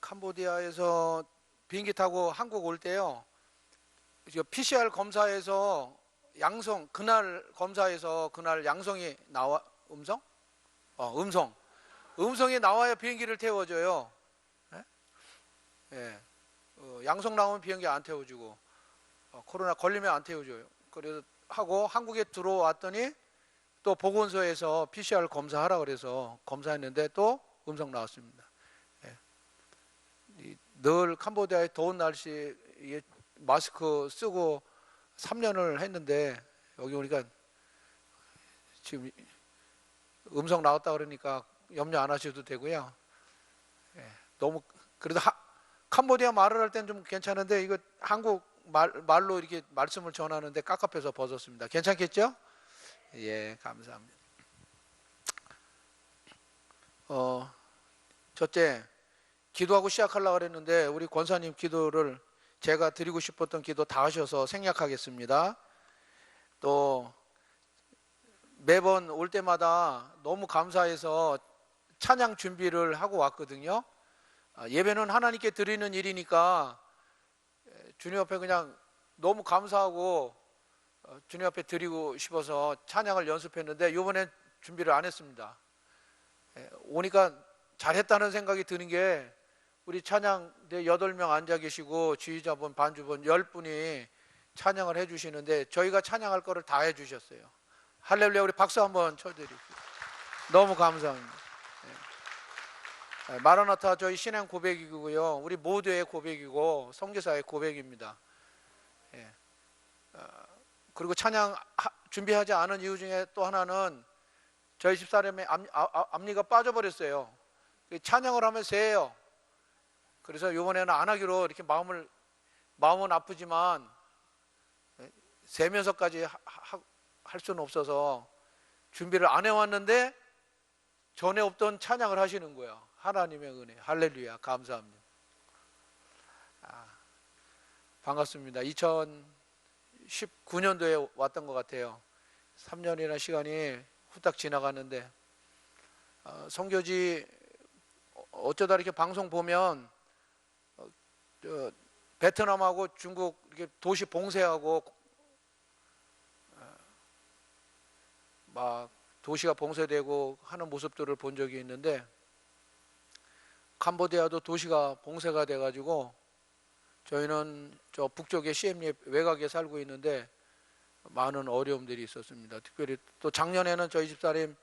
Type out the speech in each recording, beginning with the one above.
캄보디아에서 비행기 타고 한국 올 때요. PCR 검사에서 그날 검사에서 그날 양성이 나와. 음성? 음성. 음성이 나와야 비행기를 태워줘요. 예? 예. 양성 나오면 비행기 안 태워주고, 코로나 걸리면 안 태워줘요. 그래서 하고 한국에 들어왔더니 또 보건소에서 PCR 검사하라 그래서 검사했는데 또 음성 나왔습니다. 예. 늘 캄보디아의 더운 날씨에 마스크 쓰고 3년을 했는데 여기 오니까 지금 음성 나왔다 그러니까 염려 안 하셔도 되고요. 예. 너무 그래도 캄보디아 말을 할 땐 좀 괜찮은데 이거 한국 말로 이렇게 말씀을 전하는데 깝깝해서 벗었습니다. 괜찮겠죠? 예, 감사합니다. 첫째, 기도하고 시작하려고 그랬는데 우리 권사님 기도를 제가 드리고 싶었던 기도 다 하셔서 생략하겠습니다. 또 매번 올 때마다 너무 감사해서 찬양 준비를 하고 왔거든요. 예배는 하나님께 드리는 일이니까 주님 앞에 그냥 너무 감사하고 주님 앞에 드리고 싶어서 찬양을 연습했는데 이번엔 준비를 안 했습니다. 오니까 잘했다는 생각이 드는 게 우리 찬양대 8명 앉아 계시고 지휘자분, 반주분 10분이 찬양을 해주시는데 저희가 찬양할 거를 다 해주셨어요. 할렐루야. 우리 박수 한번 쳐드릴게요. 너무 감사합니다. 마라나타 저희 신앙 고백이고요. 우리 모두의 고백이고 선교사의 고백입니다. 그리고 찬양 준비하지 않은 이유 중에 또 하나는 저희 집사람의 앞니가 빠져버렸어요. 찬양을 하면 새요. 그래서 이번에는 안 하기로 이렇게 마음은 아프지만 세면서까지 할 수는 없어서 준비를 안 해왔는데 전에 없던 찬양을 하시는 거예요. 하나님의 은혜. 할렐루야. 감사합니다. 반갑습니다. 2019년도에 왔던 것 같아요. 3년이나 시간이 후딱 지나갔는데 선교지 어쩌다 이렇게 방송 보면 베트남하고 중국 이렇게 도시 봉쇄하고 막 도시가 봉쇄되고 하는 모습들을 본 적이 있는데 캄보디아도 도시가 봉쇄가 돼가지고 저희는 저 북쪽의 시엠리에 외곽에 살고 있는데 많은 어려움들이 있었습니다. 특별히 또 작년에는 저희 집사님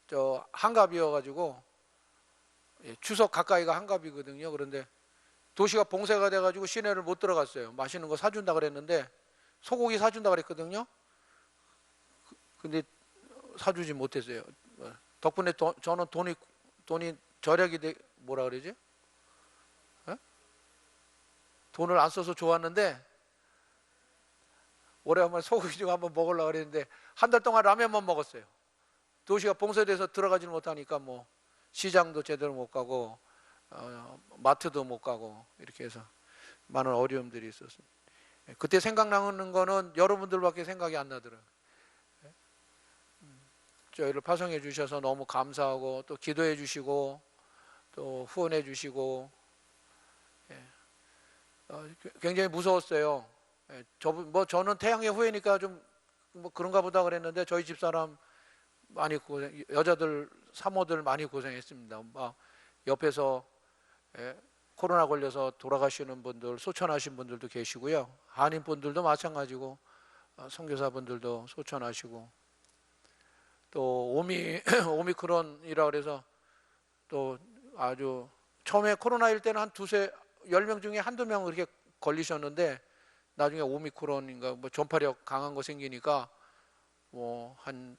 저 한갑이어가지고 추석 가까이가 한갑이거든요. 그런데 도시가 봉쇄가 돼가지고 시내를 못 들어갔어요. 맛있는 거 사준다 그랬는데 소고기 사준다 그랬거든요. 근데 사주지 못했어요. 덕분에 저는 돈이 절약이 뭐라 그러지? 돈을 안 써서 좋았는데 오래간만에 소고기 좀 한번 먹으려고 그랬는데 한 달 동안 라면만 먹었어요. 도시가 봉쇄돼서 들어가지 못하니까 뭐 시장도 제대로 못 가고 마트도 못 가고 이렇게 해서 많은 어려움들이 있었습니다. 그때 생각나는 거는 여러분들밖에 생각이 안 나더라고요. 저희를 파송해 주셔서 너무 감사하고 또 기도해 주시고 또 후원해 주시고 굉장히 무서웠어요. 저는 태양의 후예니까 좀 뭐 그런가 보다 그랬는데 저희 집사람 많이 여자들 사모들 많이 고생했습니다. 막 옆에서 코로나 걸려서 돌아가시는 분들, 소천하신 분들도 계시고요. 한인 분들도 마찬가지고 선교사분들도 소천하시고 또 오미크론이라 그래서 또 아주 처음에 코로나일 때는 한 10명 중에 한두 명 이렇게 걸리셨는데 나중에 오미크론인가 뭐 전파력 강한 거 생기니까 뭐 한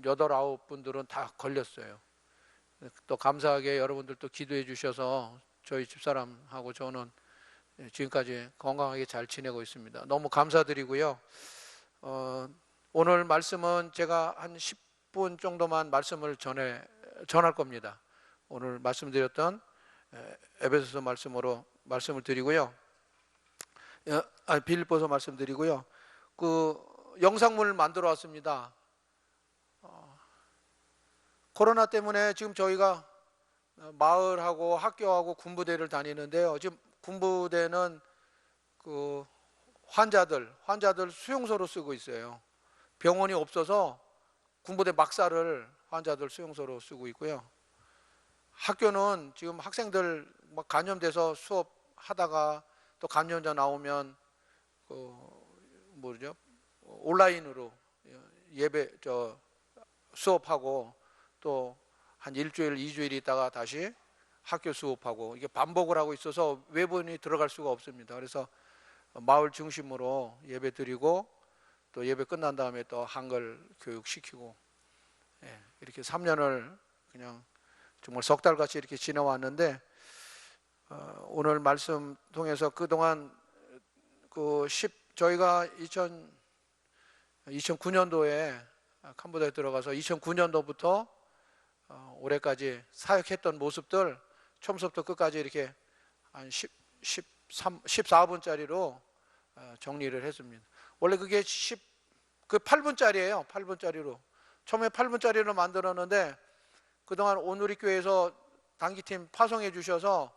8, 9분들은 다 걸렸어요. 또 감사하게 여러분들 또 기도해 주셔서 저희 집사람하고 저는 지금까지 건강하게 잘 지내고 있습니다. 너무 감사드리고요. 오늘 말씀은 제가 한 10분 정도만 말씀을 전할 겁니다. 오늘 말씀드렸던 에베소서 말씀으로 말씀을 드리고요. 빌립보서 말씀드리고요. 그 영상물을 만들어 왔습니다. 코로나 때문에 지금 저희가 마을하고 학교하고 군부대를 다니는데요. 지금 군부대는 그 환자들 수용소로 쓰고 있어요. 병원이 없어서 군부대 막사를 환자들 수용소로 쓰고 있고요. 학교는 지금 학생들 막 감염돼서 수업하다가 또 감염자 나오면 그 뭐죠? 온라인으로 예배 수업하고 또 한 일주일, 2주일 있다가 다시 학교 수업하고 이게 반복을 하고 있어서 외부인이 들어갈 수가 없습니다. 그래서 마을 중심으로 예배 드리고 또 예배 끝난 다음에 또 한글 교육 시키고 이렇게 3년을 그냥 정말 석 달같이 이렇게 지나왔는데 오늘 말씀 통해서 그동안 저희가 2009년도에 캄보디아에 들어가서 2009년도부터 올해까지 사역했던 모습들 처음부터 끝까지 이렇게 한 14분짜리로 정리를 했습니다. 원래 그게 8분짜리예요. 8분짜리로. 처음에 8분짜리로 만들었는데 그동안 오누리 교회에서 단기팀 파송해 주셔서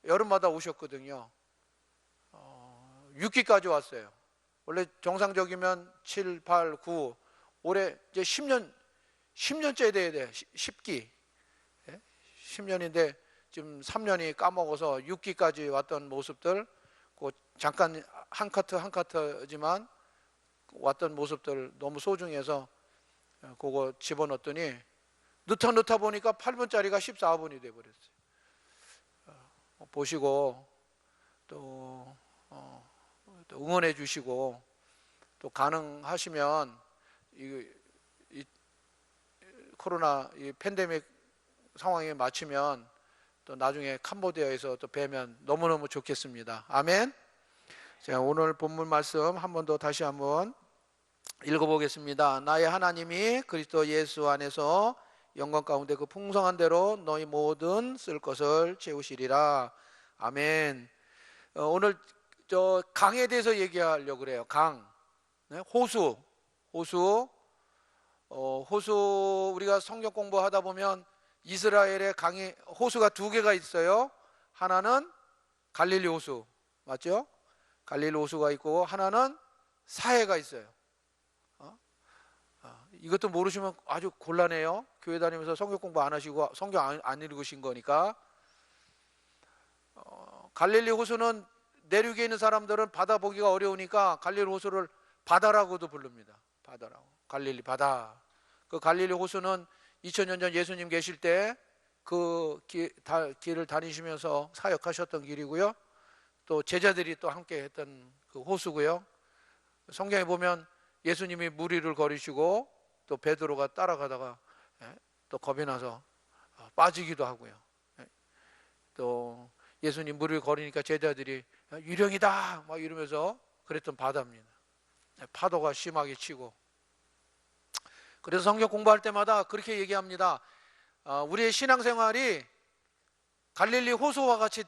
여름마다 오셨거든요. 6기까지 왔어요. 원래 정상적이면 7, 8, 9 올해 이제 10년째 돼야 돼. 10기. 10년인데 지금 3년이 까먹어서 6기까지 왔던 모습들, 잠깐 한 카트지만 왔던 모습들 너무 소중해서 그거 집어넣었더니 넣다 보니까 8분짜리가 14분이 돼버렸어요. 보시고 또 응원해 주시고 또 가능하시면 이 코로나 이 팬데믹 상황에 맞추면 또 나중에 캄보디아에서 또 뵈면 너무너무 좋겠습니다. 아멘. 자, 오늘 본문 말씀 한 번 더 다시 한번 읽어보겠습니다. 나의 하나님이 그리스도 예수 안에서 영광 가운데 그 풍성한 대로 너희 모든 쓸 것을 채우시리라. 아멘. 오늘 저 강에 대해서 얘기하려고 그래요. 강, 호수. 호수 우리가 성경 공부하다 보면 이스라엘의 강이 호수가 2개가 있어요. 하나는 갈릴리 호수 맞죠? 갈릴리 호수가 있고 하나는 사해가 있어요. 이것도 모르시면 아주 곤란해요. 교회 다니면서 성경 공부 안 하시고 성경 안 읽으신 거니까. 갈릴리 호수는 내륙에 있는 사람들은 바다 보기가 어려우니까 갈릴리 호수를 바다라고도 부릅니다. 바다라고. 갈릴리 바다. 그 갈릴리 호수는 2000년 전 예수님 계실 때 그 길을 다니시면서 사역하셨던 길이고요. 또 제자들이 또 함께 했던 그 호수고요. 성경에 보면 예수님이 무리를 거리시고 또 베드로가 따라가다가 또 겁이 나서 빠지기도 하고요. 또 예수님 무리를 거리니까 제자들이 유령이다 막 이러면서 그랬던 바다입니다. 파도가 심하게 치고. 그래서 성경 공부할 때마다 그렇게 얘기합니다. 우리의 신앙생활이 갈릴리 호수와 같이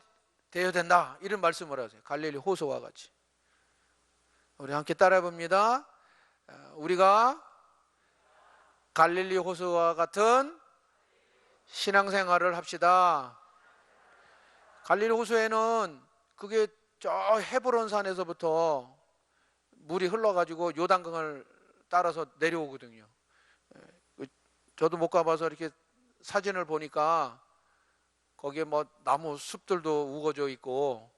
되어야 된다 이런 말씀을 하세요. 갈릴리 호수와 같이. 우리 함께 따라해 봅니다. 우리가 갈릴리 호수와 같은 신앙생활을 합시다. 갈릴리 호수에는 그게 저 헤브론 산에서부터 물이 흘러가지고 요단강을 따라서 내려오거든요. 저도 못 가봐서 이렇게 사진을 보니까 거기에 뭐 나무 숲들도 우거져 있고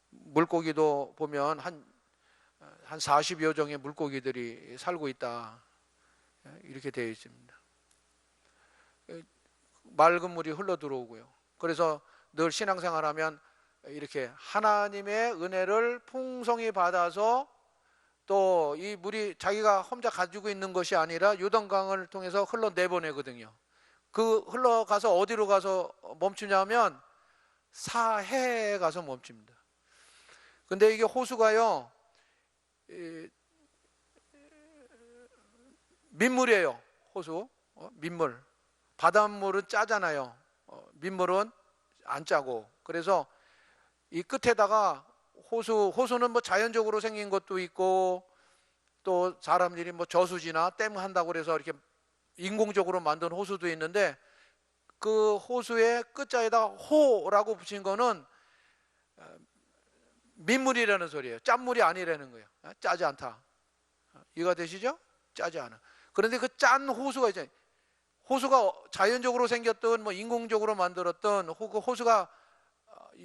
물고기도 보면 한 40여 종의 물고기들이 살고 있다 이렇게 되어 있습니다. 맑은 물이 흘러 들어오고요. 그래서 늘 신앙생활하면 이렇게 하나님의 은혜를 풍성히 받아서 또 이 물이 자기가 혼자 가지고 있는 것이 아니라 요단강을 통해서 흘러내보내거든요. 그 흘러가서 어디로 가서 멈추냐면 사해에 가서 멈춥니다. 근데 이게 호수가요 민물이에요. 호수 민물. 바닷물은 짜잖아요. 민물은 안 짜고. 그래서 이 끝에다가 호수는 뭐 자연적으로 생긴 것도 있고 또 사람들이 뭐 저수지나 댐 한다고 그래서 이렇게 인공적으로 만든 호수도 있는데 그 호수의 끝자에다 호라고 붙인 거는 민물이라는 소리예요. 짠물이 아니라는 거예요. 짜지 않다. 이해가 되시죠? 짜지 않아. 그런데 그 짠 호수가 있잖아요. 호수가 자연적으로 생겼던 뭐 인공적으로 만들었던 그 호수가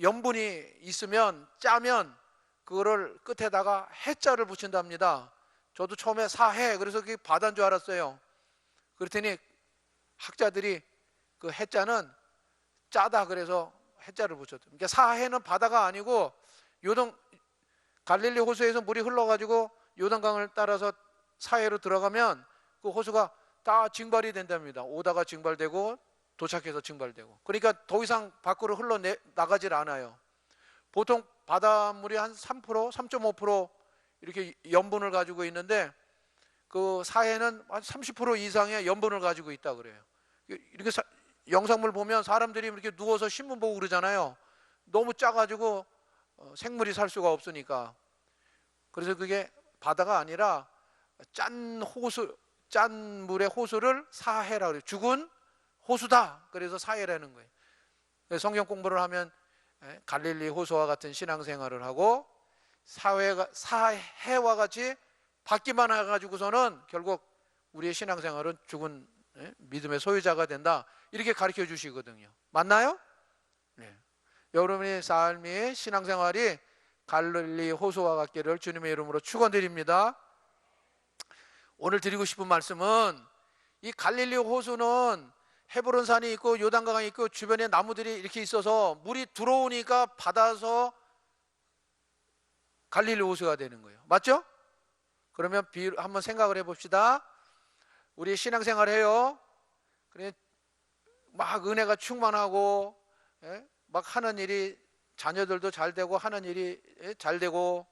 염분이 있으면 짜면 그거를 끝에다가 해자를 붙인답니다. 저도 처음에 사해 그래서 그게 바다인 줄 알았어요. 그랬더니 학자들이 그 해자는 짜다 그래서 해자를 붙였죠. 그러니까 사해는 바다가 아니고 갈릴리 호수에서 물이 흘러가지고 요단강을 따라서 사해로 들어가면 그 호수가 다 증발이 된답니다. 오다가 증발되고 도착해서 증발되고. 그러니까 더 이상 밖으로 흘러나가질 않아요. 보통 바닷물이 한 3%, 3.5% 이렇게 염분을 가지고 있는데 그 사해는 한 30% 이상의 염분을 가지고 있다 그래요. 이렇게 영상물 보면 사람들이 이렇게 누워서 신문 보고 그러잖아요. 너무 짜가지고 생물이 살 수가 없으니까. 그래서 그게 바다가 아니라 짠 물의 호수를 사해라 그래요. 죽은 호수다. 그래서 사해라는 거예요. 성경 공부를 하면 갈릴리 호수와 같은 신앙생활을 하고 사해와 같이 받기만 해가지고서는 결국 우리의 신앙생활은 죽은 믿음의 소유자가 된다. 이렇게 가르쳐 주시거든요. 맞나요? 네. 여러분의 삶이 신앙생활이 갈릴리 호수와 같기를 주님의 이름으로 축원드립니다. 오늘 드리고 싶은 말씀은 이 갈릴리 호수는 헤브론 산이 있고 요단강이 있고 주변에 나무들이 이렇게 있어서 물이 들어오니까 받아서 갈릴리 호수가 되는 거예요. 맞죠? 그러면 한번 생각을 해봅시다. 우리 신앙생활 해요. 그래 막 은혜가 충만하고 막 하는 일이 자녀들도 잘 되고 하는 일이 잘 되고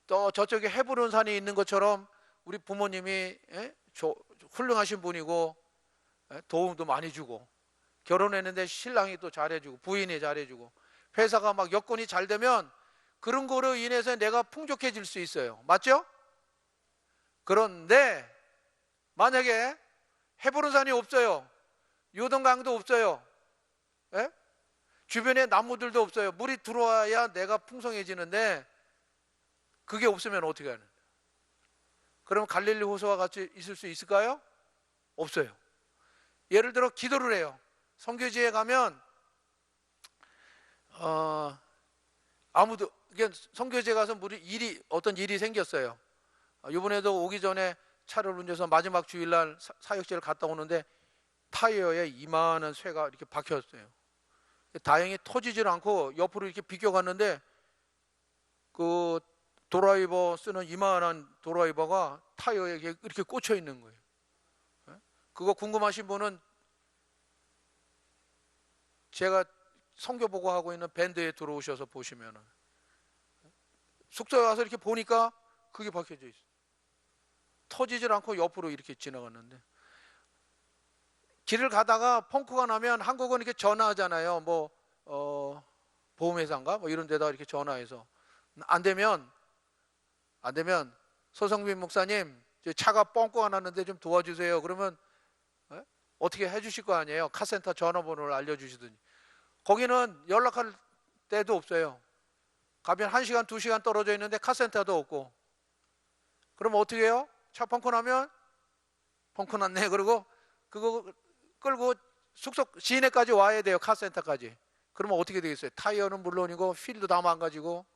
또 저쪽에 헤브론 산이 있는 것처럼 우리 부모님이 훌륭하신 분이고 도움도 많이 주고 결혼했는데 신랑이 또 잘해주고 부인이 잘해주고 회사가 막 여건이 잘 되면 그런 거로 인해서 내가 풍족해질 수 있어요. 맞죠? 그런데 만약에 헤브론 산이 없어요. 요단강도 없어요. 주변에 나무들도 없어요. 물이 들어와야 내가 풍성해지는데 그게 없으면 어떻게 하는? 그럼 갈릴리 호수와 같이 있을 수 있을까요? 없어요. 예를 들어 기도를 해요. 선교지에 가면 아무도 선교지에 가서 어떤 일이 생겼어요. 이번에도 오기 전에 차를 운전해서 마지막 주일날 사역지를 갔다 오는데 타이어에 이만한 쇠가 이렇게 박혔어요. 다행히 터지질 않고 옆으로 이렇게 비껴갔는데 그 드라이버 쓰는 이만한 드라이버가 타이어에 이렇게 꽂혀 있는 거예요. 그거 궁금하신 분은 제가 선교 보고하고 있는 밴드에 들어오셔서 보시면은 숙소에 와서 이렇게 보니까 그게 박혀져 있어요. 터지질 않고 옆으로 이렇게 지나갔는데 길을 가다가 펑크가 나면 한국은 이렇게 전화하잖아요. 보험회사인가 뭐 이런 데다 이렇게 전화해서 안 되면 서성빈 목사님 차가 뻥꾸가 났는데 좀 도와주세요. 그러면 어떻게 해주실 거 아니에요. 카센터 전화번호를 알려주시더니 거기는 연락할 데도 없어요. 가면 1시간 2시간 떨어져 있는데 카센터도 없고 그럼 어떻게 해요? 차 펑크 나면 펑크 났네 그러고 그거 끌고 숙소 시내까지 와야 돼요. 카센터까지. 그러면 어떻게 되겠어요? 타이어는 물론이고 휠도 다 망가지고.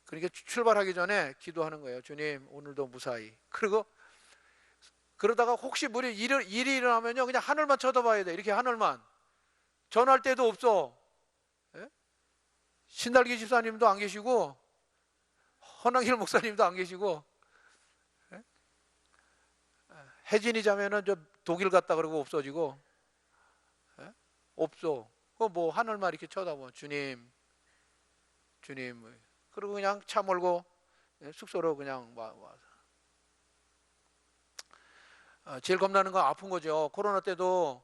그러니까 출발하기 전에 기도하는 거예요. 주님 오늘도 무사히. 그리고 그러다가 혹시 일이 일어나면요 그냥 하늘만 쳐다봐야 돼. 이렇게 하늘만. 전화할 데도 없어. 신달기 집사님도 안 계시고 허낭길 목사님도 안 계시고 혜진이 자매는 저 독일 갔다 그러고 없어지고 없어. 뭐 하늘만 이렇게 쳐다보. 주님. 그리고 그냥 차 몰고 숙소로 그냥 와서. 제일 겁나는 건 아픈 거죠. 코로나 때도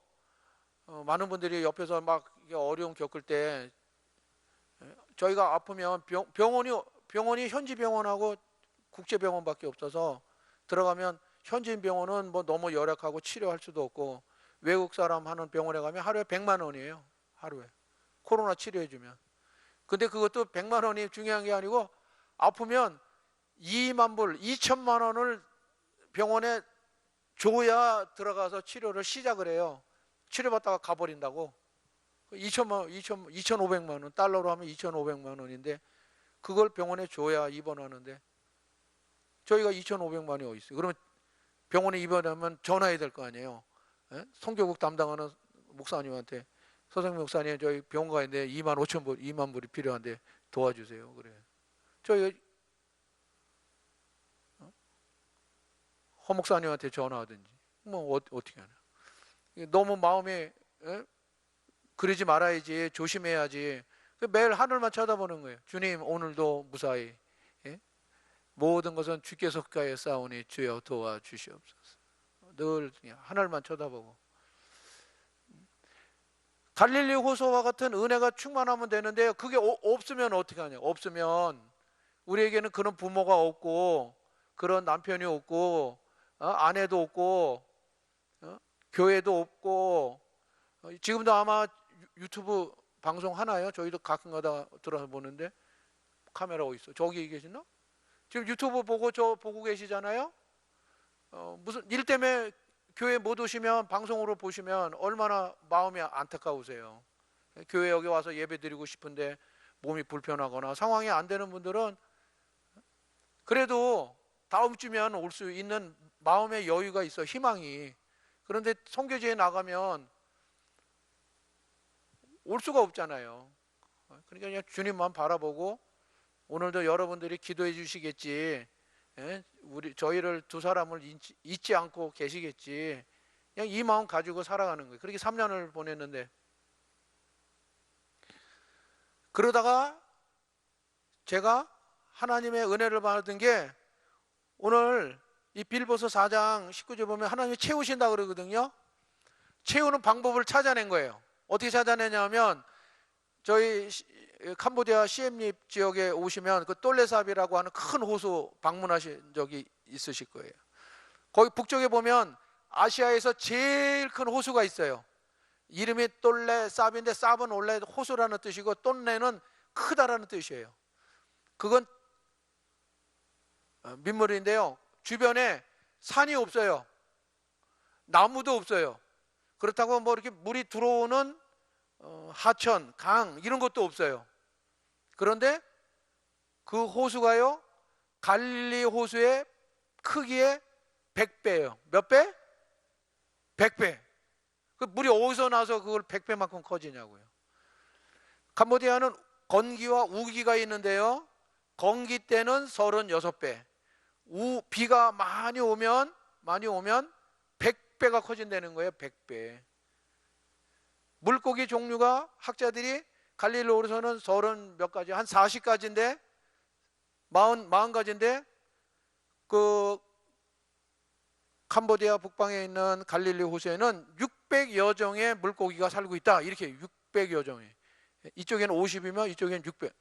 많은 분들이 옆에서 막 어려움 겪을 때 저희가 아프면 병원이 현지 병원하고 국제병원밖에 없어서 들어가면 현지인 병원은 뭐 너무 열악하고 치료할 수도 없고, 외국 사람 하는 병원에 가면 하루에 100만 원이에요. 하루에. 코로나 치료해주면. 근데 그것도 100만 원이 중요한 게 아니고, 아프면 2만 불, 2천만 원을 병원에 줘야 들어가서 치료를 시작을 해요. 치료받다가 가버린다고. 2,500만 원, 달러로 하면 2,500만 원인데, 그걸 병원에 줘야 입원하는데, 저희가 2,500만 원이 어디 있어요? 그러면 병원에 입원하면 전화해야 될 거 아니에요. 예? 성교국 담당하는 목사님한테, 선생님 목사님 저희 병원 가야 되는데 2만 5천 불, 2만 불이 필요한데 도와주세요. 그래. 저희 허 목사님한테 전화하든지 뭐 어떻게 하나. 너무 마음에 그러지 말아야지, 조심해야지. 매일 하늘만 쳐다보는 거예요. 주님 오늘도 무사히 모든 것은 주께서 가에 싸우니 주여 도와주시옵소서. 늘 하늘만 쳐다보고. 갈릴리 호수와 같은 은혜가 충만하면 되는데요. 그게 없으면 어떻게 하냐. 없으면 우리에게는 그런 부모가 없고, 그런 남편이 없고, 아내도 없고, 교회도 없고. 지금도 아마 유튜브 방송 하나요? 저희도 가끔가다 들어서 보는데, 카메라 어디 있어? 저기 계시나? 지금 유튜브 보고 계시잖아요. 무슨 일 때문에 교회 못 오시면, 방송으로 보시면 얼마나 마음이 안타까우세요. 교회 여기 와서 예배 드리고 싶은데 몸이 불편하거나 상황이 안 되는 분들은 그래도 다음 주면 올 수 있는 마음의 여유가 있어, 희망이. 그런데 선교지에 나가면 올 수가 없잖아요. 그러니까 그냥 주님만 바라보고, 오늘도 여러분들이 기도해 주시겠지, 저희를 두 사람을 잊지 않고 계시겠지, 그냥 이 마음 가지고 살아가는 거예요. 그렇게 3년을 보냈는데, 그러다가 제가 하나님의 은혜를 받은 게, 오늘 이 빌보서 4장 19절 보면 하나님이 채우신다 그러거든요. 채우는 방법을 찾아낸 거예요. 어떻게 찾아내냐면, 저희 캄보디아 시엠립 지역에 오시면 그 똘레삽이라고 하는 큰 호수 방문하신 적이 있으실 거예요. 거기 북쪽에 보면 아시아에서 제일 큰 호수가 있어요. 이름이 똘레삽인데, 삽은 원래 호수라는 뜻이고 똘레는 크다라는 뜻이에요. 그건 민물인데요, 주변에 산이 없어요. 나무도 없어요. 그렇다고 뭐 이렇게 물이 들어오는 하천, 강 이런 것도 없어요. 그런데 그 호수가요, 갈릴리 호수의 크기의 100배예요. 몇 배? 100배. 그 물이 어디서 나서 그걸 100배만큼 커지냐고요. 캄보디아는 건기와 우기가 있는데요, 건기 때는 36배, 비가 많이 오면 100배가 커진다는 거예요. 100배. 물고기 종류가 학자들이 갈릴리호에서는 30 몇 가지, 한 40가지인데 40가지인데 그 캄보디아 북방에 있는 갈릴리 호수에는 600여 종의 물고기가 살고 있다. 이렇게 600여 종이. 이쪽에는 50이면 이쪽에는 600,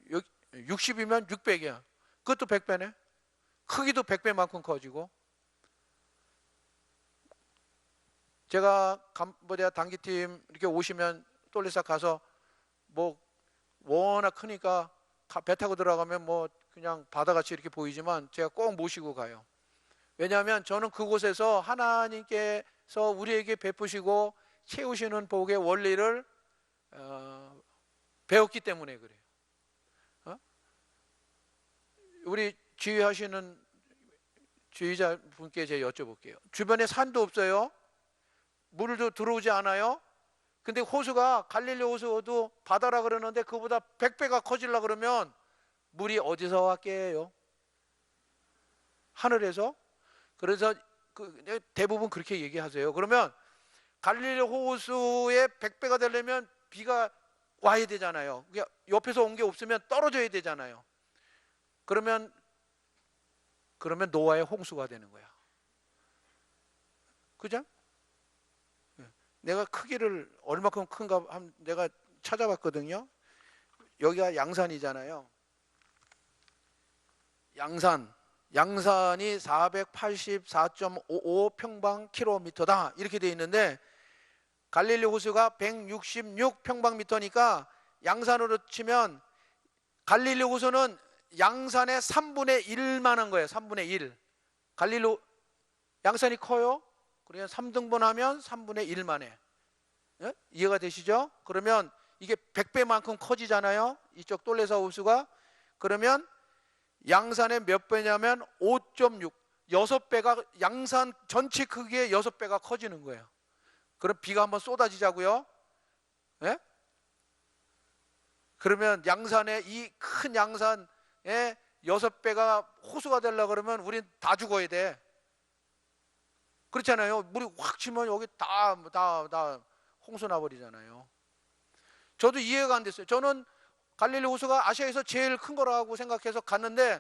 60이면 600이야. 그것도 100배네. 크기도 100배만큼 커지고. 제가 캄보디아 단기팀 이렇게 오시면 똘레삽 가서 뭐 워낙 크니까 배 타고 들어가면 뭐 그냥 바다같이 이렇게 보이지만 제가 꼭 모시고 가요. 왜냐하면 저는 그곳에서 하나님께서 우리에게 베푸시고 채우시는 복의 원리를 배웠기 때문에 그래요. 우리 지휘하시는 지휘자 분께 제가 여쭤볼게요. 주변에 산도 없어요. 물도 들어오지 않아요. 근데 호수가 갈릴리 호수도 바다라 그러는데 그보다 100배가 커지려고 그러면 물이 어디서 왔게요? 하늘에서. 그래서 대부분 그렇게 얘기하세요. 그러면 갈릴리 호수의 100배가 되려면 비가 와야 되잖아요. 옆에서 온 게 없으면 떨어져야 되잖아요. 그러면 노아의 홍수가 되는 거야. 그죠? 내가 크기를 얼마큼 큰가 내가 찾아봤거든요. 여기가 양산이잖아요. 양산 양산이 484.55 평방킬로미터다 이렇게 돼 있는데 갈릴리 호수가 166 평방미터니까 양산으로 치면 갈릴리 호수는 양산의 3분의 1만 한 거예요. 3분의 1. 갈릴리 양산이 커요. 그러니까 3등분 하면 3분의 1만 해. 예? 이해가 되시죠? 그러면 이게 100배만큼 커지잖아요. 이쪽 똘레사 호수가. 그러면 양산의 몇 배냐면 5.6. 6배가 양산 전체 크기의 6배가 커지는 거예요. 그럼 비가 한번 쏟아지자고요. 예? 그러면 양산에 이 큰 양산에 6배가 호수가 되려고 그러면 우린 다 죽어야 돼. 그렇잖아요. 물이 확 치면 여기 다 홍수 나버리잖아요. 저도 이해가 안 됐어요. 저는 갈릴리 호수가 아시아에서 제일 큰 거라고 생각해서 갔는데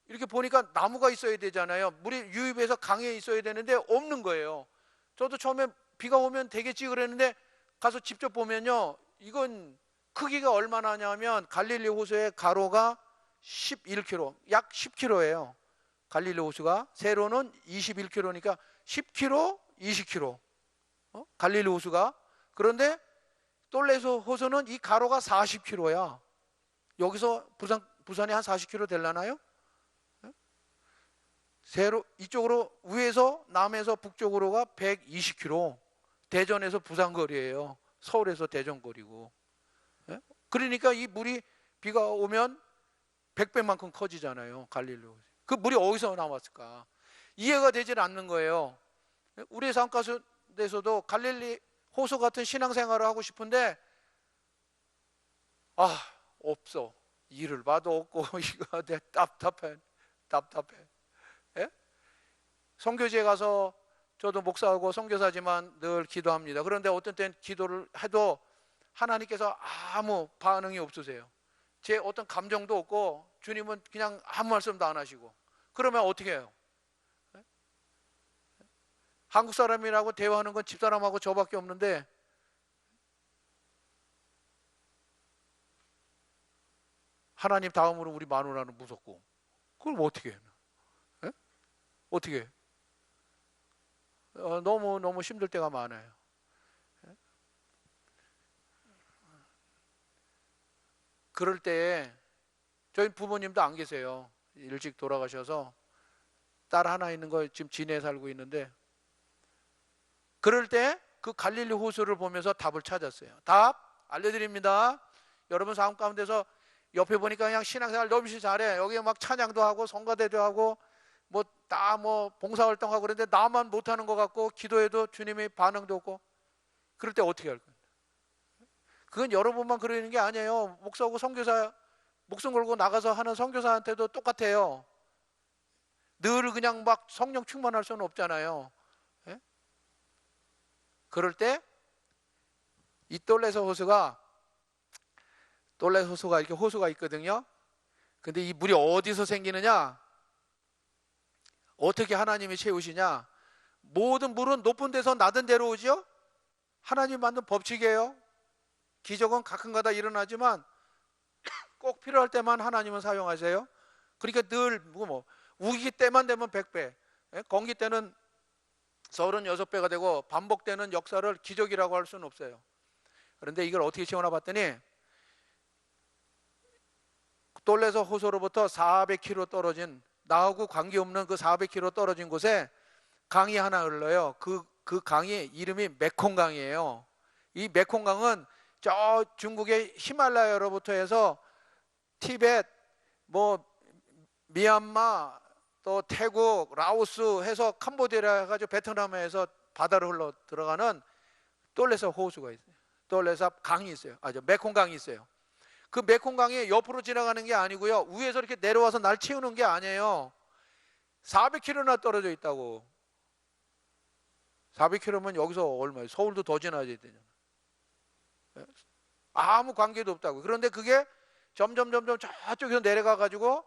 이렇게 보니까 나무가 있어야 되잖아요. 물이 유입해서 강에 있어야 되는데 없는 거예요. 저도 처음에 비가 오면 되겠지 그랬는데 가서 직접 보면요. 이건 크기가 얼마나 하냐면 갈릴리 호수의 가로가 11km, 약 10km예요. 갈릴리 호수가 세로는 21km니까 10km, 20km. 갈릴리 호수가. 그런데 똘레사 호수는 이 가로가 40km야. 여기서 부산이 한 40km 되려나요? 세로 이쪽으로 위에서 남에서 북쪽으로가 120km. 대전에서 부산 거리예요. 서울에서 대전 거리고. 그러니까 이 물이 비가 오면 100배만큼 커지잖아요. 갈릴리 호수. 그 물이 어디서 나왔을까? 이해가 되질 않는 거예요. 우리 상가에서도 갈릴리 호수 같은 신앙생활을 하고 싶은데 없어. 일을 봐도 없고 이거 답답해. 예? 선교지에 가서 저도 목사하고 선교사지만 늘 기도합니다. 그런데 어떤 때는 기도를 해도 하나님께서 아무 반응이 없으세요. 제 어떤 감정도 없고 주님은 그냥 아무 말씀도 안 하시고. 그러면 어떻게 해요? 한국 사람이라고 대화하는 건 집사람하고 저밖에 없는데 하나님 다음으로 우리 마누라는 무섭고 그걸 어떻게 해요? 어떻게 해요? 너무 힘들 때가 많아요. 그럴 때 저희 부모님도 안 계세요. 일찍 돌아가셔서 딸 하나 있는 거 지금 진해에 살고 있는데 그럴 때 그 갈릴리 호수를 보면서 답을 찾았어요. 답 알려드립니다. 여러분 삶 가운데서 옆에 보니까 그냥 신앙생활 너무 잘해. 여기 막 찬양도 하고 성가대도 하고 뭐 봉사활동하고 그런데 나만 못하는 것 같고 기도해도 주님의 반응도 없고 그럴 때 어떻게 할 거예요? 그건 여러분만 그러는 게 아니에요. 목사하고 선교사 목숨 걸고 나가서 하는 선교사한테도 똑같아요. 늘 그냥 막 성령 충만할 수는 없잖아요. 예? 그럴 때 이 똘레사 호수가 이렇게 호수가 있거든요. 근데 이 물이 어디서 생기느냐? 어떻게 하나님이 채우시냐? 모든 물은 높은 데서 낮은 데로 오죠? 하나님 만든 법칙이에요. 기적은 가끔가다 일어나지만 꼭 필요할 때만 하나님은 사용하세요. 그러니까 늘 우기 때만 되면 100배, 건기 때는 36배가 되고 반복되는 역사를 기적이라고 할 수는 없어요. 그런데 이걸 어떻게 채우나 봤더니 똘레사 호수로부터 400km 떨어진 나하고 관계없는 그 400km 떨어진 곳에 강이 하나 흘러요. 그 강이 이름이 메콩강이에요. 이 메콩강은 저 중국의 히말라야로부터 해서 티벳, 미얀마, 또 태국, 라오스 해서 캄보디아 해가지고 베트남에서 바다로 흘러 들어가는 똘레사 호수가 있어요. 똘레사 강이 있어요. 메콩강이 있어요. 그 메콩강이 옆으로 지나가는 게 아니고요. 위에서 이렇게 내려와서 날 채우는 게 아니에요. 400km나 떨어져 있다고. 400km면 여기서 얼마예요? 서울도 더 지나야 되잖아요. 아무 관계도 없다고. 그런데 그게 점점 저쪽에서 내려가 가지고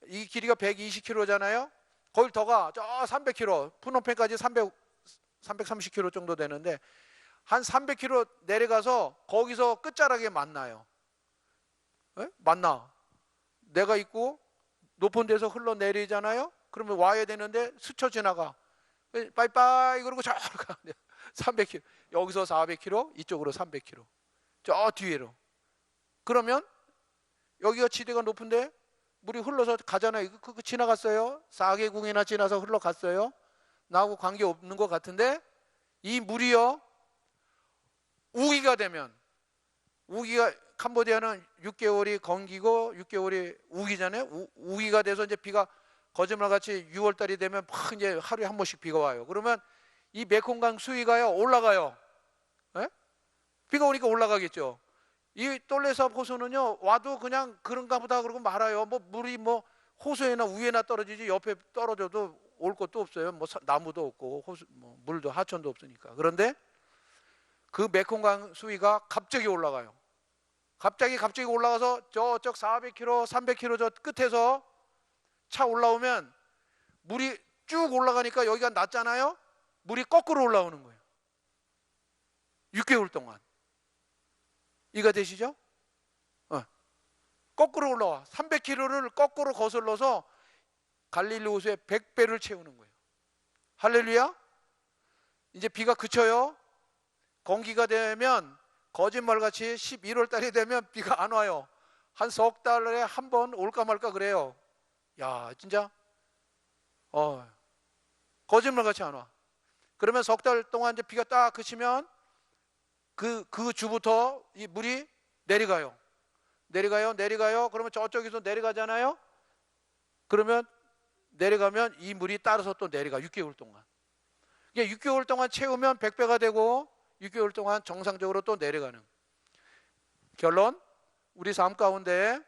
이 길이가 120km잖아요. 거길 더 가. 저 300km. 푸놈펜까지 330km 정도 되는데 한 300km 내려가서 거기서 끝자락에 만나요. 만나. 내가 있고 높은 데서 흘러내리잖아요. 그러면 와야 되는데 스쳐 지나가. 빠이빠이 그러고 저 가. 300km. 여기서 400km, 이쪽으로 300km. 저 뒤로. 그러면 여기가 지대가 높은데 물이 흘러서 가잖아요. 그거 지나갔어요. 4개궁이나 지나서 흘러갔어요. 나하고 관계없는 것 같은데 이 물이요, 우기가 되면, 우기가, 캄보디아는 6개월이 건기고 6개월이 우기잖아요. 우기가 돼서 이제 비가 거짓말같이 6월달이 되면 막 이제 하루에 한 번씩 비가 와요. 그러면 이 메콩강 수위가요 올라가요. 에? 비가 오니까 올라가겠죠. 이 똘레삽 호수는요 와도 그냥 그런가 보다 그러고 말아요. 뭐 물이 뭐 호수에나 위에나 떨어지지 옆에 떨어져도 올 것도 없어요. 뭐 나무도 없고 호수, 뭐 물도 하천도 없으니까. 그런데 그 메콩강 수위가 갑자기 올라가요. 갑자기 올라가서 저쪽 400km, 300km 저 끝에서 차 올라오면 물이 쭉 올라가니까 여기가 낮잖아요. 물이 거꾸로 올라오는 거예요. 6개월 동안. 이해가 되시죠? 거꾸로 올라와. 300km를 거꾸로 거슬러서 갈릴리 호수의 100배를 채우는 거예요. 할렐루야. 이제 비가 그쳐요. 건기가 되면 거짓말같이 11월 달이 되면 비가 안 와요. 한 석 달에 한 번 올까 말까 그래요. 야 진짜 거짓말같이 안 와. 그러면 석 달 동안 이제 비가 딱 그치면 그 주부터 이 물이 내려가요. 그러면 저쪽에서 내려가잖아요. 그러면 내려가면 이 물이 따라서 또 내려가. 6개월 동안. 이게 6개월 동안 채우면 100배가 되고 6개월 동안 정상적으로 또 내려가는. 결론, 우리 삶 가운데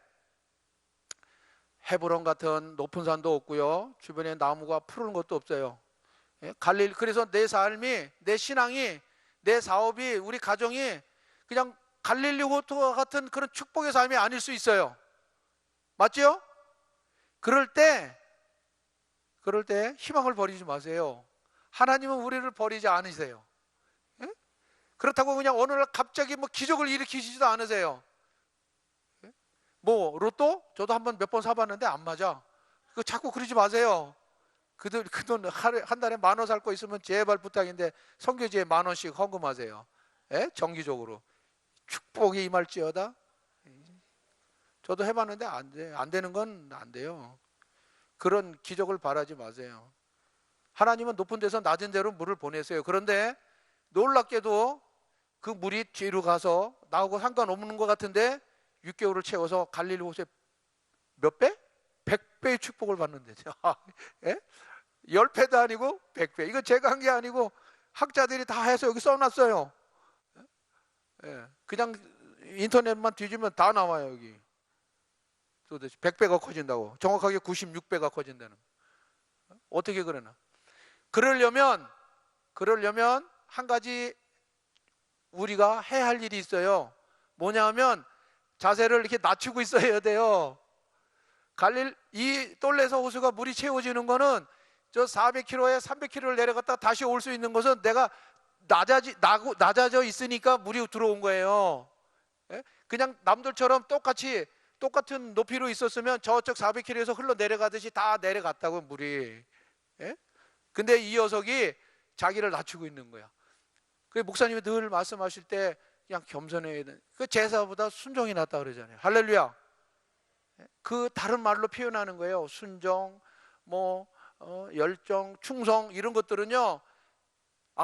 헤브론 같은 높은 산도 없고요. 주변에 나무가 푸른 것도 없어요. 그래서 내 삶이, 내 신앙이, 내 사업이, 우리 가정이 그냥 갈릴리 호수와 같은 그런 축복의 삶이 아닐 수 있어요. 맞죠? 그럴 때 희망을 버리지 마세요. 하나님은 우리를 버리지 않으세요. 그렇다고 그냥 어느 날 갑자기 뭐 기적을 일으키시지도 않으세요. 뭐 로또? 저도 한번 몇 번 사봤는데 안 맞아. 그거 자꾸 그러지 마세요. 그 돈 한 달에 10,000원 살 거 있으면 제발 부탁인데 선교지에 10,000원씩 헌금하세요. 정기적으로. 축복이 임할지어다. 저도 해봤는데 안 되는 건 안 돼요. 그런 기적을 바라지 마세요. 하나님은 높은 데서 낮은 데로 물을 보내세요. 그런데 놀랍게도 그 물이 뒤로 가서 나하고 상관없는 것 같은데 6개월을 채워서 갈릴리 호수에 몇 배? 100배의 축복을 받는데죠. 10배도 아니고 100배. 이거 제가 한 게 아니고 학자들이 다 해서 여기 써놨어요. 그냥 인터넷만 뒤지면 다 나와요. 여기 도대체 100배가 커진다고. 정확하게 96배가 커진다는. 어떻게 그러나. 그러려면 한 가지 우리가 해야 할 일이 있어요. 뭐냐 하면 자세를 이렇게 낮추고 있어야 돼요. 이 똘레사 호수가 물이 채워지는 거는 저 400km에 300km를 내려갔다 다시 올 수 있는 것은 내가 낮아져 있으니까 물이 들어온 거예요. 그냥 남들처럼 똑같은 높이로 있었으면 저쪽 400km에서 흘러 내려가듯이 다 내려갔다고 물이. 근데 이 녀석이 자기를 낮추고 있는 거야. 그 목사님이 늘 말씀하실 때 그냥 겸손해야 돼. 그 제사보다 순종이 낫다 그러잖아요. 할렐루야. 그 다른 말로 표현하는 거예요. 순종, 열정, 충성 이런 것들은요.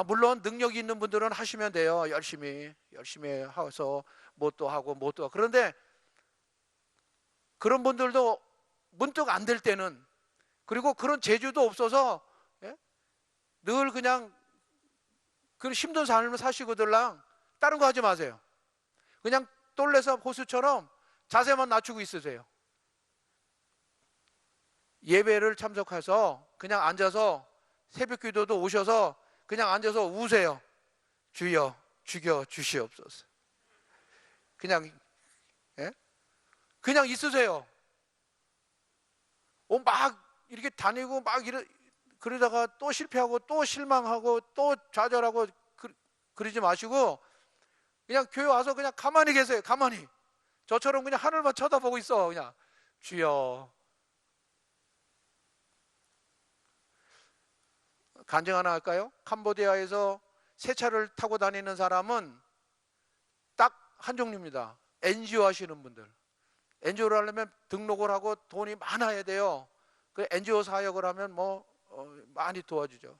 물론 능력이 있는 분들은 하시면 돼요. 열심히 해서 뭣도 하고. 그런데 그런 분들도 문득 안 될 때는, 그리고 그런 재주도 없어서 늘 그냥 그 힘든 삶을 사시고들랑 다른 거 하지 마세요. 그냥 똘레삽 호수처럼 자세만 낮추고 있으세요. 예배를 참석해서 그냥 앉아서 새벽 기도도 오셔서 그냥 앉아서 우세요. 주여 죽여 주시옵소서. 그냥 있으세요. 막 이렇게 다니고 막 그러다가 또 실패하고 또 실망하고 또 좌절하고 그러지 마시고 그냥 교회 와서 그냥 가만히 계세요. 가만히. 저처럼 그냥 하늘만 쳐다보고 있어. 그냥 주여 간증 하나 할까요? 캄보디아에서 새 차를 타고 다니는 사람은 딱 한 종류입니다. NGO 하시는 분들. NGO를 하려면 등록을 하고 돈이 많아야 돼요. 그 NGO 사역을 하면 많이 도와주죠.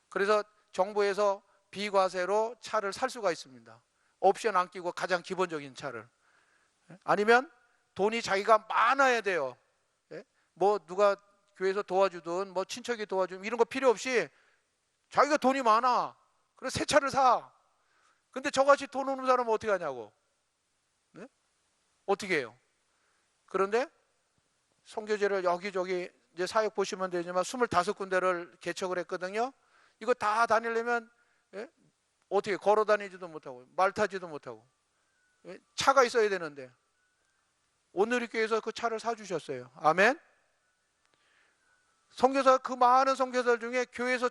그래서 정부에서 비과세로 차를 살 수가 있습니다. 옵션 안 끼고 가장 기본적인 차를. 아니면 돈이 자기가 많아야 돼요. 누가 교회에서 도와주든 친척이 도와주든 이런 거 필요 없이 자기가 돈이 많아. 그래서 새 차를 사. 근데 저같이 돈 없는 사람은 어떻게 하냐고. 네? 어떻게 해요? 그런데 선교제를 여기저기 이제 사역 보시면 되지만 25군데를 개척을 했거든요. 이거 다 다니려면 어떻게 걸어 다니지도 못하고 말 타지도 못하고 차가 있어야 되는데 오늘 교회에서 그 차를 사주셨어요. 아멘. 선교사 그 많은 선교사들 중에 교회에서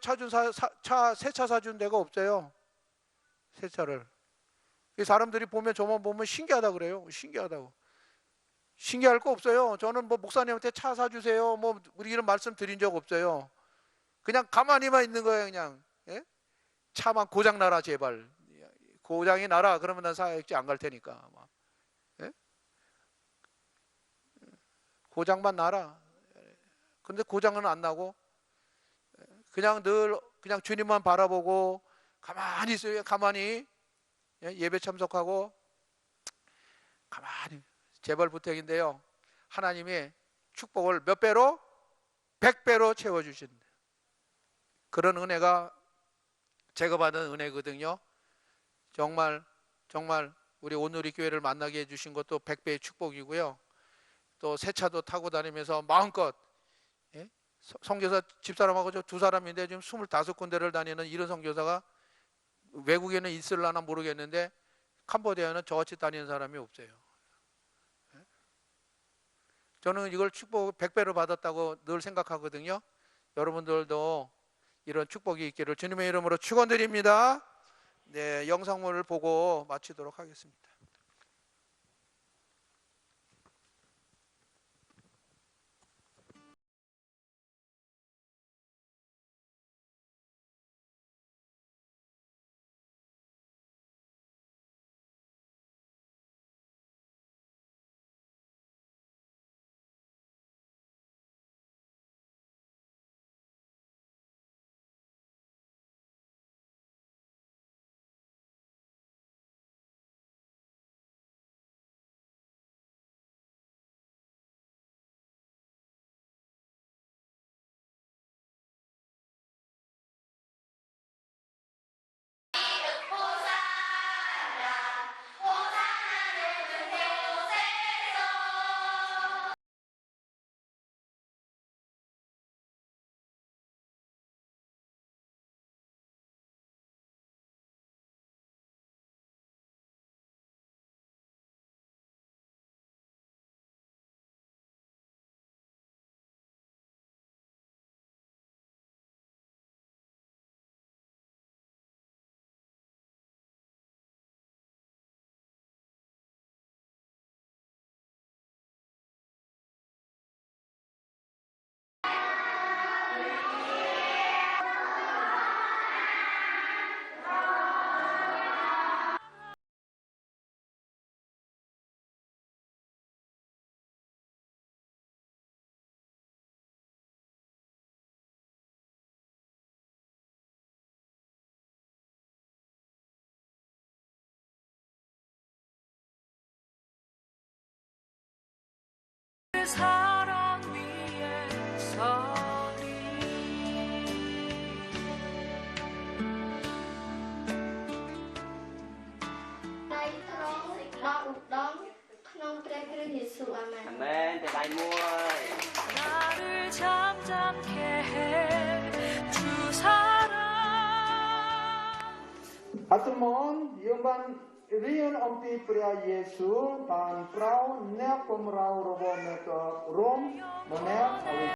새 차 사준 데가 없어요. 새 차를. 사람들이 보면 저만 보면 신기하다 그래요. 신기하다고. 신기할 거 없어요. 저는 목사님한테 차 사주세요. 우리 이런 말씀 드린 적 없어요. 그냥 가만히만 있는 거예요. 그냥 차만 고장 나라 제발. 고장이 나라 그러면 난 사역지 안 갈 테니까. 고장만 나라. 근데 고장은 안 나고 그냥 늘 그냥 주님만 바라보고 가만히 있어요. 가만히 예배 참석하고 가만히 재벌 부탁인데요. 하나님이 축복을 몇 배로? 100배로 채워주신다. 그런 은혜가 제가 받은 은혜거든요. 정말 우리 오늘이 교회를 만나게 해주신 것도 100배의 축복이고요. 또 새 차도 타고 다니면서 마음껏 선교사 집사람하고 저 두 사람인데 지금 25군데를 다니는 이런 선교사가 외국에는 있을라나 모르겠는데 캄보디아는 저같이 다니는 사람이 없어요. 저는 이걸 축복 100배로 받았다고 늘 생각하거든요. 여러분들도 이런 축복이 있기를 주님의 이름으로 축원드립니다. 네, 영상물을 보고 마치도록 하겠습니다. 사랑 위에 서리 Tay trong đọc đón không tre cái gì sụp à mẹ. Amen, tay tay mua ơi. 나를 잠잠케 해주 사랑 Atumon, yung riyon ompi pria Yesu, dan prau nek pemrau robo meto rom, monek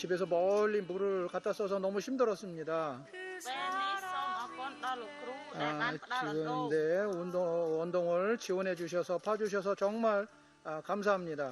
집에서 멀리 물을 갖다 써서 너무 힘들었습니다. 그 ពេលនេះសូម 사랑 អរគុណដល់លោកគ្រូដែលបាន 아, ផ្ដល់ឱកាស 지금 운동을 지원해 주셔서 봐주셔서 정말 감사합니다.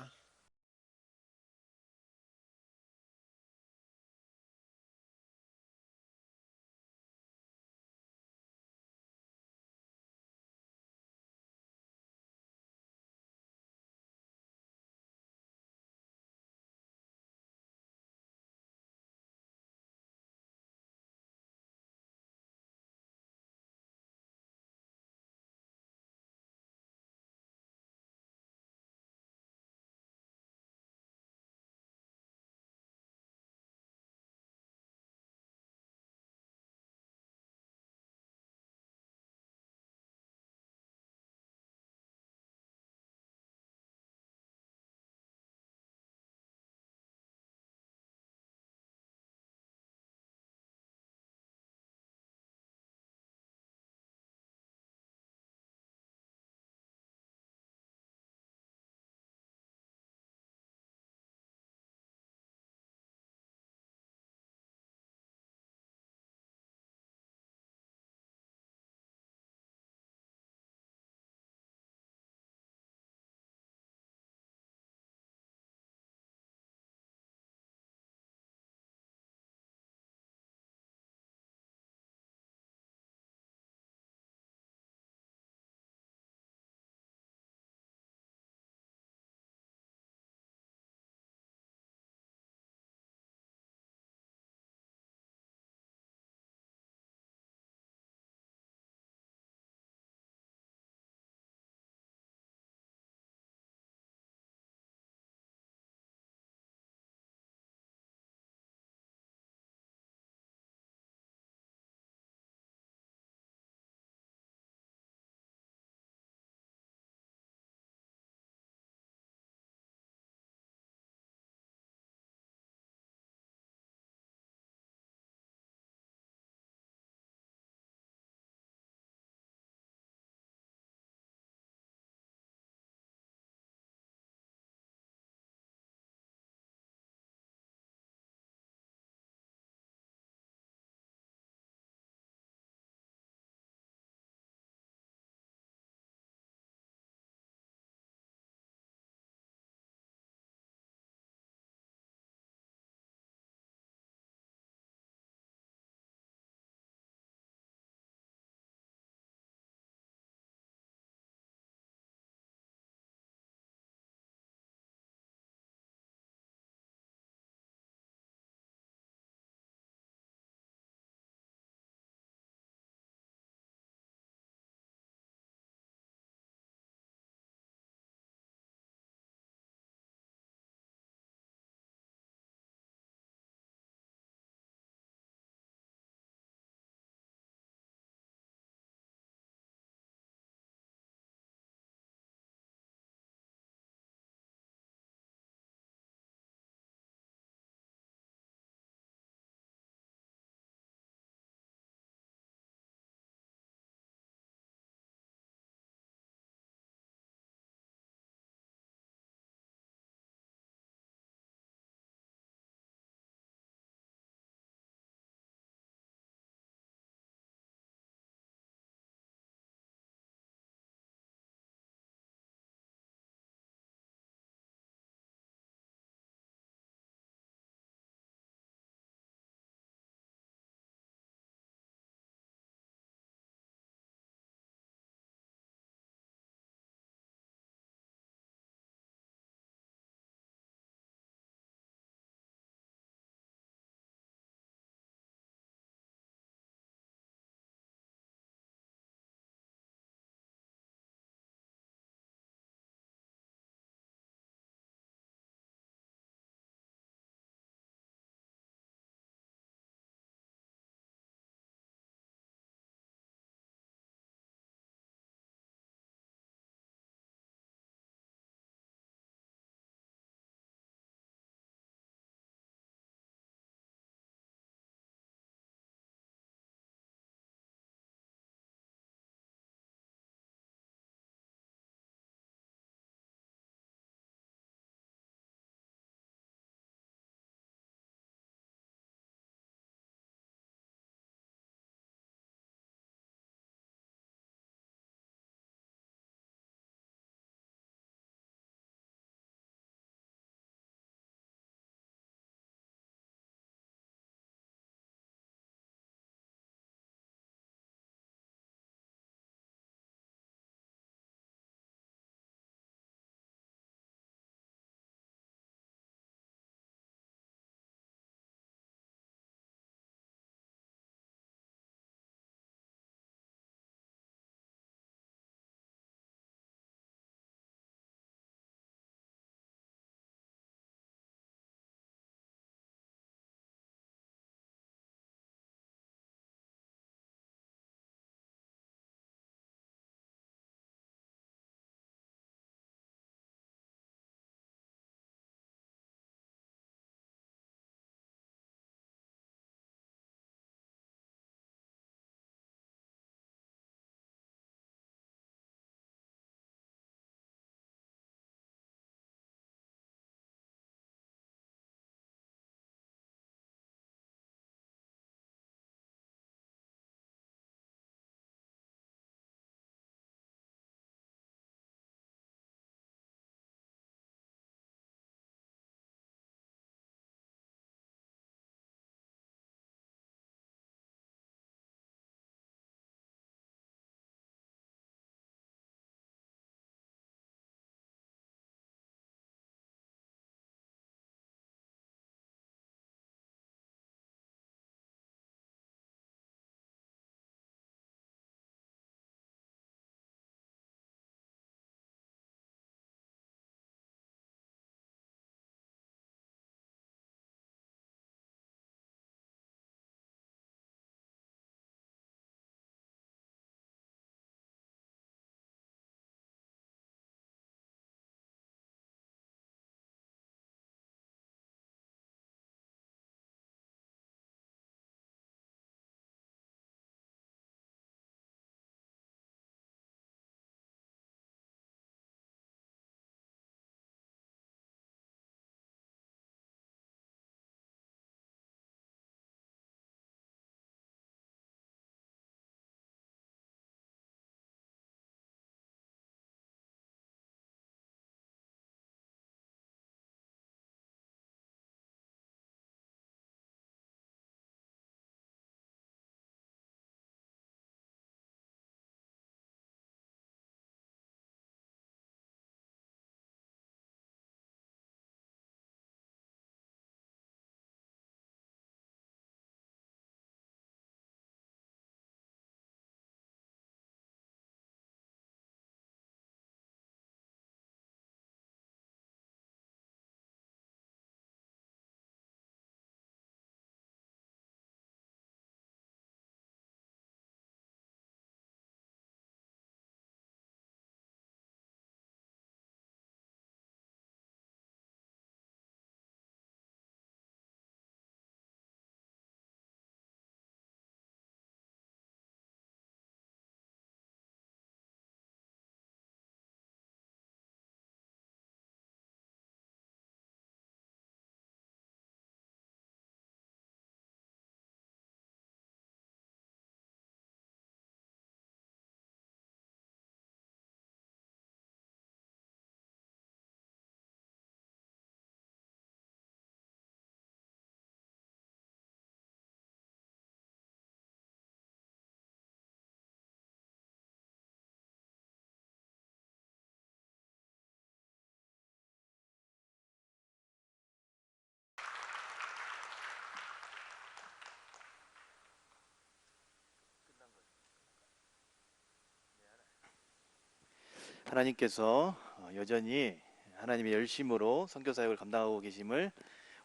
하나님께서 여전히 하나님의 열심으로 선교 사역을 감당하고 계심을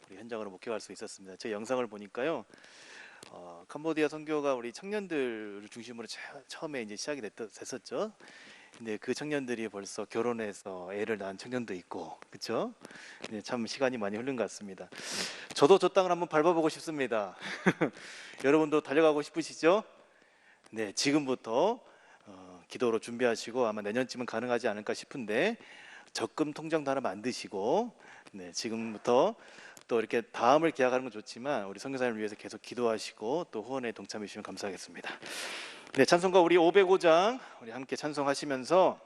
우리 현장으로 목격할 수 있었습니다. 제 영상을 보니까요, 캄보디아 선교가 우리 청년들을 중심으로 처음에 이제 시작이 됐었죠. 근데 그 청년들이 벌써 결혼해서 애를 낳은 청년도 있고, 그렇죠? 네, 참 시간이 많이 흐른 것 같습니다. 저도 저 땅을 한번 밟아보고 싶습니다. 여러분도 달려가고 싶으시죠? 네, 지금부터 기도로 준비하시고 아마 내년쯤은 가능하지 않을까 싶은데 적금 통장도 하나 만드시고, 네, 지금부터 또 이렇게 다음을 기약하는 건 좋지만 우리 선교사님을 위해서 계속 기도하시고 또 후원에 동참해 주시면 감사하겠습니다. 네, 찬송가 우리 505장 우리 함께 찬송하시면서